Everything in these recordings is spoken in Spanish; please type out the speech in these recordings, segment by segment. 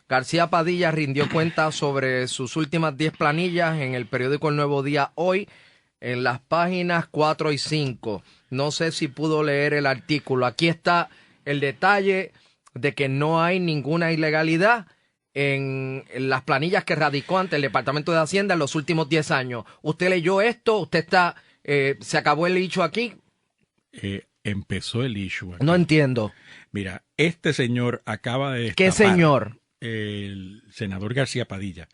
García Padilla rindió cuenta sobre sus últimas 10 planillas en el periódico El Nuevo Día hoy, en las páginas 4 y 5. No sé si pudo leer el artículo. Aquí está el detalle de que no hay ninguna ilegalidad en las planillas que radicó ante el Departamento de Hacienda en los últimos 10 años. ¿Usted leyó esto? ¿Usted está... se acabó el issue aquí? Empezó el issue aquí. No entiendo. Mira, este señor acaba de destapar... ¿Qué señor? El senador García Padilla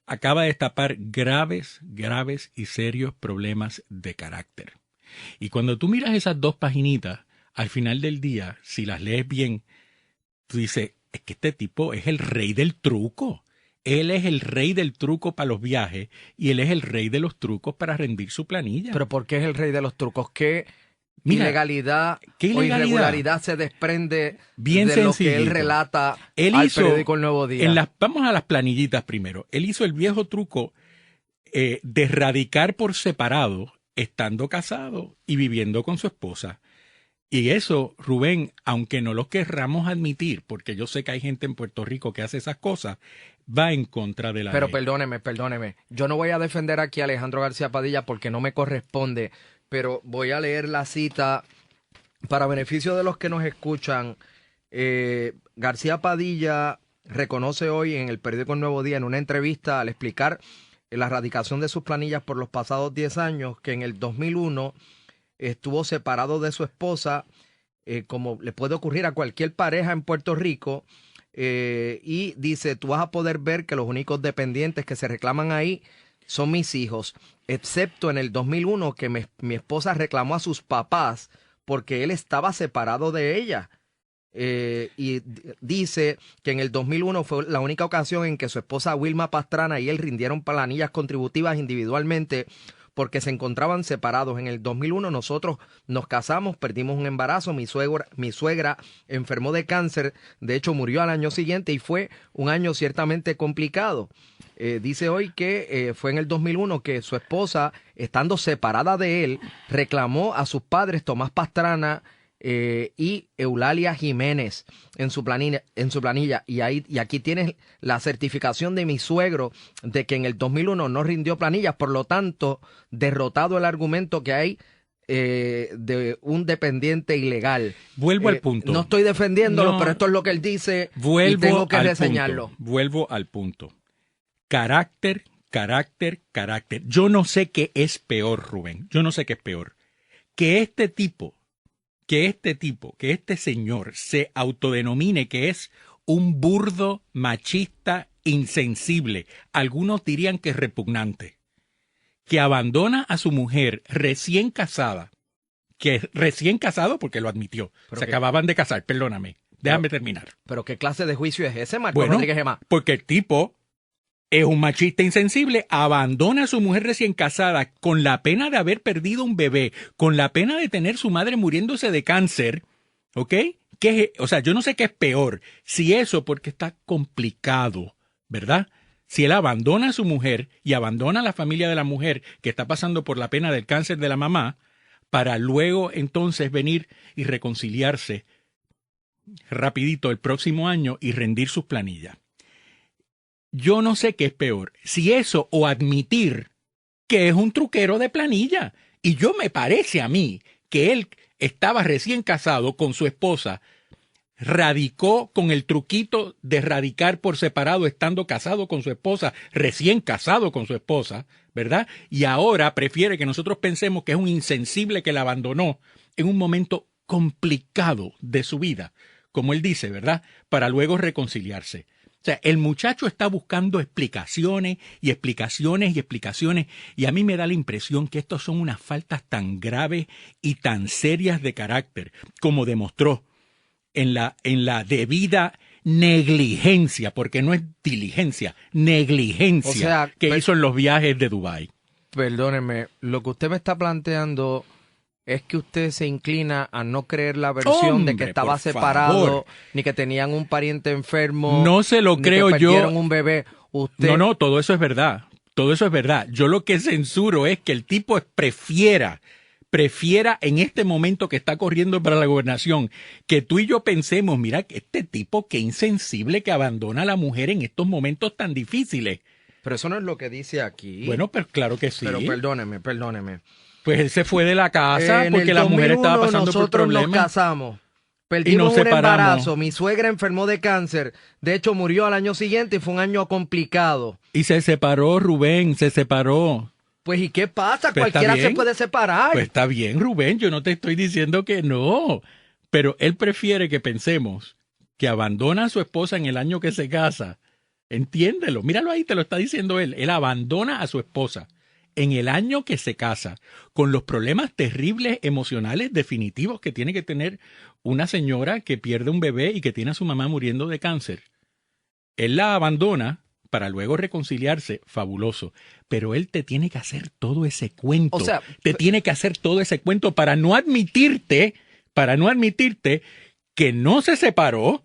acaba de destapar graves y serios problemas de carácter. Y cuando tú miras esas dos paginitas, al final del día, si las lees bien, tú dices, es que este tipo es el rey del truco. Él es el rey del truco para los viajes y él es el rey de los trucos para rendir su planilla. ¿Pero por qué es el rey de los trucos? ¿Qué ilegalidad o irregularidad se desprende bien de lo que él relata al periódico El Nuevo Día? Vamos a las planillitas primero. Él hizo el viejo truco de radicar por separado, estando casado y viviendo con su esposa. Y eso, Rubén, aunque no lo querramos admitir, porque yo sé que hay gente en Puerto Rico que hace esas cosas, va en contra de la ley. Pero perdóneme. Yo no voy a defender aquí a Alejandro García Padilla porque no me corresponde, pero voy a leer la cita para beneficio de los que nos escuchan. García Padilla reconoce hoy en el periódico El Nuevo Día, en una entrevista, al explicar la radicación de sus planillas por los pasados 10 años, que en el 2001 estuvo separado de su esposa, como le puede ocurrir a cualquier pareja en Puerto Rico, y dice, tú vas a poder ver que los únicos dependientes que se reclaman ahí son mis hijos, excepto en el 2001 que mi esposa reclamó a sus papás porque él estaba separado de ella. Y dice que en el 2001 fue la única ocasión en que su esposa Wilma Pastrana y él rindieron planillas contributivas individualmente porque se encontraban separados. En el 2001 nosotros nos casamos, perdimos un embarazo, mi suegra enfermó de cáncer, de hecho murió al año siguiente y fue un año ciertamente complicado. Dice hoy que fue en el 2001 que su esposa, estando separada de él, reclamó a sus padres Tomás Pastrana y Eulalia Jiménez en su planilla. Y aquí tienes la certificación de mi suegro de que en el 2001 no rindió planillas, por lo tanto, derrotado el argumento que hay de un dependiente ilegal. Vuelvo al punto. No estoy defendiéndolo, pero esto es lo que él dice y tengo que reseñarlo. Vuelvo al punto. Carácter. Yo no sé qué es peor, Rubén. Yo no sé qué es peor. Que este señor se autodenomine que es un burdo, machista, insensible. Algunos dirían que es repugnante. Que abandona a su mujer recién casada, porque lo admitió. Se acababan de casar, perdóname. Déjame terminar. ¿Pero qué clase de juicio es ese, Marco bueno, Rodríguez Gemá? Porque el tipo es un machista insensible, abandona a su mujer recién casada con la pena de haber perdido un bebé, con la pena de tener su madre muriéndose de cáncer, ¿ok? O sea, yo no sé qué es peor, si eso porque está complicado, ¿verdad? Si él abandona a su mujer y abandona a la familia de la mujer que está pasando por la pena del cáncer de la mamá, para luego entonces venir y reconciliarse rapidito el próximo año y rendir sus planillas. Yo no sé qué es peor, si eso o admitir que es un truquero de planilla. Y me parece a mí que él estaba recién casado con su esposa, radicó con el truquito de radicar por separado estando casado con su esposa, recién casado con su esposa, ¿verdad? Y ahora prefiere que nosotros pensemos que es un insensible que la abandonó en un momento complicado de su vida, como él dice, ¿verdad? Para luego reconciliarse. O sea, el muchacho está buscando explicaciones, y a mí me da la impresión que estos son unas faltas tan graves y tan serias de carácter, como demostró en la debida negligencia, porque no es diligencia, negligencia que hizo en los viajes de Dubái. Perdóneme, lo que usted me está planteando es que usted se inclina a no creer la versión de que estaba separado, ni que tenían un pariente enfermo. No se lo creo yo. Ni que perdieron un bebé. No, todo eso es verdad. Todo eso es verdad. Yo lo que censuro es que el tipo prefiera prefiera en este momento que está corriendo para la gobernación, que tú y yo pensemos, mira, este tipo qué insensible que abandona a la mujer en estos momentos tan difíciles. Pero eso no es lo que dice aquí. Bueno, pero claro que sí. Pero perdóneme. Pues él se fue de la casa porque la mujer estaba pasando por problemas. Nosotros nos casamos. Perdimos un embarazo, mi suegra enfermó de cáncer, de hecho murió al año siguiente y fue un año complicado. Y se separó, Rubén, se separó. Pues ¿y qué pasa? Pues cualquiera se puede separar. Pues está bien, Rubén, yo no te estoy diciendo que no, pero él prefiere que pensemos que abandona a su esposa en el año que se casa. Entiéndelo, míralo ahí, te lo está diciendo él. Él abandona a su esposa en el año que se casa, con los problemas terribles emocionales definitivos que tiene que tener una señora que pierde un bebé y que tiene a su mamá muriendo de cáncer. Él la abandona para luego reconciliarse, fabuloso. Pero él te tiene que hacer todo ese cuento. O sea, te tiene que hacer todo ese cuento para no admitirte que no se separó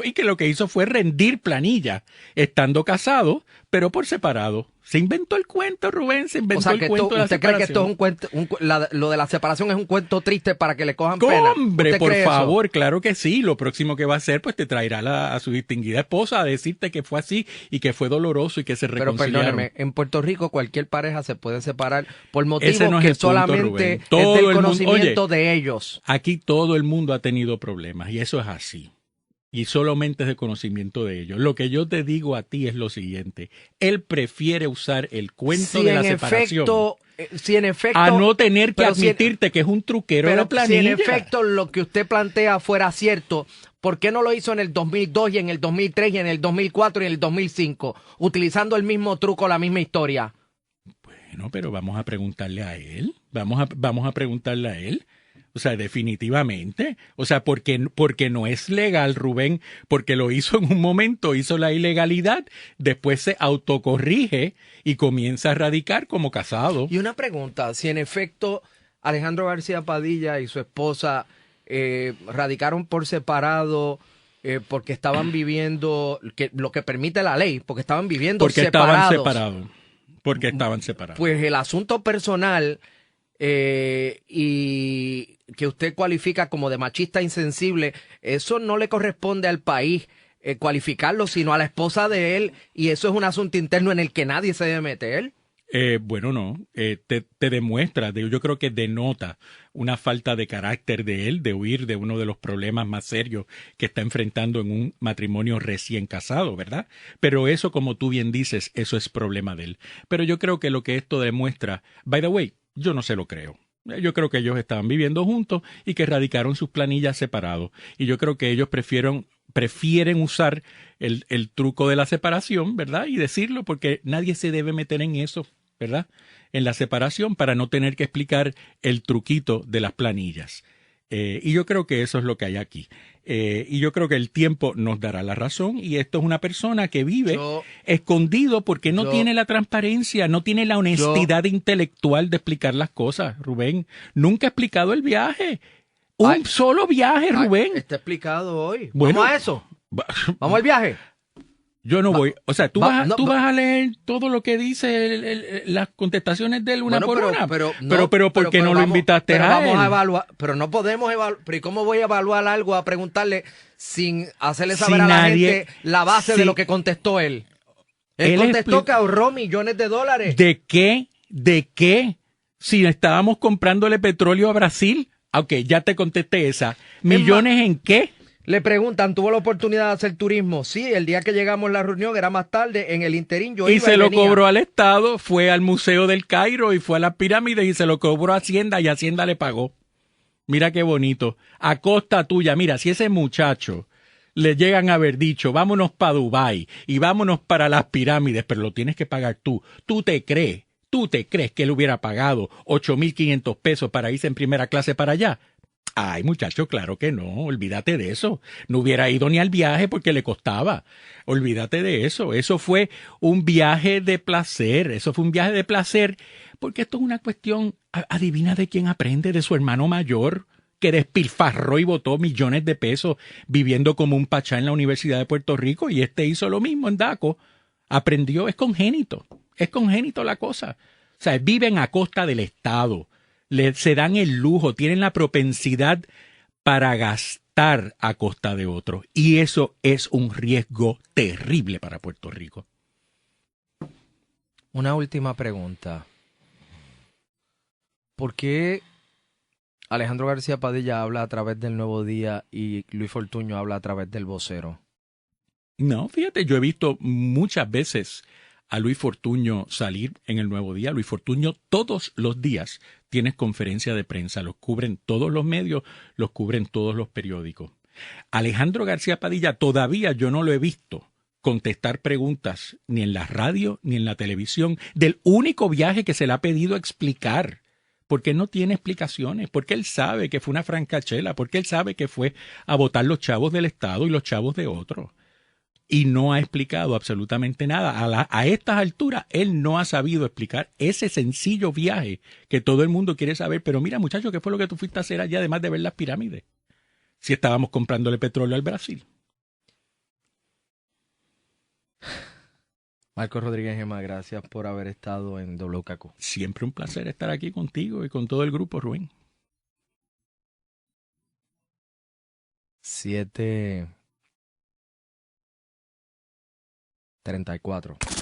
y que lo que hizo fue rendir planilla, estando casado, pero por separado. Se inventó el cuento, Rubén, se inventó el cuento de la separación. ¿Usted cree que esto es un cuento, lo de la separación es un cuento triste para que le cojan pena? Hombre, por favor, claro que sí. Lo próximo que va a hacer, pues te traerá a su distinguida esposa a decirte que fue así y que fue doloroso y que se reconciliaron. Pero perdóneme, en Puerto Rico cualquier pareja se puede separar por motivos no es que el punto, solamente Rubén. Todo es del el conocimiento mundo, de ellos. Aquí todo el mundo ha tenido problemas y eso es así. Y solamente es de conocimiento de ellos. Lo que yo te digo a ti es lo siguiente. Él prefiere usar el cuento de la separación a no tener que admitirte que es un truquero de planilla. Si en efecto lo que usted plantea fuera cierto, ¿por qué no lo hizo en el 2002 y en el 2003 y en el 2004 y en el 2005? Utilizando el mismo truco, la misma historia. Bueno, pero vamos a preguntarle a él. Vamos a preguntarle a él. O sea, definitivamente. O sea, porque no es legal, Rubén, porque lo hizo en un momento, hizo la ilegalidad, después se autocorrige y comienza a radicar como casado. Y una pregunta, si en efecto Alejandro García Padilla y su esposa radicaron por separado porque estaban viviendo, lo que permite la ley, porque estaban viviendo separados. Porque estaban separados. Pues el asunto personal y que usted cualifica como de machista insensible, eso no le corresponde al país cualificarlo, sino a la esposa de él, y eso es un asunto interno en el que nadie se debe meter. Bueno, no, te demuestra, yo creo que denota una falta de carácter de él, de huir de uno de los problemas más serios que está enfrentando en un matrimonio recién casado, ¿verdad? Pero eso, como tú bien dices, eso es problema de él. Pero yo creo que lo que esto demuestra, by the way, yo no se lo creo. Yo creo que ellos estaban viviendo juntos y que radicaron sus planillas separados. Y yo creo que ellos prefieren usar el truco de la separación, ¿verdad? Y decirlo porque nadie se debe meter en eso, ¿verdad? En la separación para no tener que explicar el truquito de las planillas. Y yo creo que eso es lo que hay aquí. Y yo creo que el tiempo nos dará la razón. Y esto es una persona que vive escondido porque no tiene la transparencia, no tiene la honestidad intelectual de explicar las cosas, Rubén. Nunca ha explicado el viaje. Un solo viaje, Rubén. Está explicado hoy. Bueno, vamos a eso. Vamos al viaje. Yo no voy. O sea, tú vas a leer todo lo que dice las contestaciones de él una por una. Pero ¿por qué no lo invitaste a él? Vamos a evaluar. Pero no podemos evaluar. ¿Pero y cómo voy a evaluar algo a preguntarle sin hacerle saber a la gente la base de lo que contestó él? Él contestó que ahorró millones de dólares. ¿De qué? ¿De qué? Si estábamos comprándole petróleo a Brasil. Ok, ya te contesté esa. ¿Millones en qué? Le preguntan, ¿tuvo la oportunidad de hacer turismo? Sí, el día que llegamos a la reunión era más tarde, en el interín yo iba y se lo cobró al Estado, fue al Museo del Cairo y fue a las pirámides y se lo cobró a Hacienda y Hacienda le pagó. Mira qué bonito. A costa tuya, mira, si ese muchacho le llegan a haber dicho, vámonos para Dubái y vámonos para las pirámides, pero lo tienes que pagar tú. ¿Tú te crees que él hubiera pagado 8,500 pesos para irse en primera clase para allá? Ay, muchacho, claro que no, olvídate de eso. No hubiera ido ni al viaje porque le costaba. Olvídate de eso. Eso fue un viaje de placer. Porque esto es una cuestión, adivina de quién aprende, de su hermano mayor, que despilfarró y botó millones de pesos viviendo como un pachá en la Universidad de Puerto Rico, y hizo lo mismo en Daco. Aprendió, es congénito la cosa. O sea, viven a costa del Estado. se dan el lujo, tienen la propensidad para gastar a costa de otros. Y eso es un riesgo terrible para Puerto Rico. Una última pregunta. ¿Por qué Alejandro García Padilla habla a través del Nuevo Día y Luis Fortuño habla a través del Vocero? No, fíjate, yo he visto muchas veces a Luis Fortuño salir en el Nuevo Día. Luis Fortuño todos los días tiene conferencia de prensa, los cubren todos los medios, los cubren todos los periódicos. Alejandro García Padilla todavía yo no lo he visto contestar preguntas ni en la radio ni en la televisión del único viaje que se le ha pedido explicar. Porque no tiene explicaciones, porque él sabe que fue una francachela, porque él sabe que fue a votar los chavos del Estado y los chavos de otros. Y no ha explicado absolutamente nada. A estas alturas, él no ha sabido explicar ese sencillo viaje que todo el mundo quiere saber. Pero mira, muchacho, ¿qué fue lo que tú fuiste a hacer allá además de ver las pirámides? Si estábamos comprándole petróleo al Brasil. Marcos Rodríguez Gema, gracias por haber estado en WKQ. Siempre un placer estar aquí contigo y con todo el grupo, Rubén. 7:34.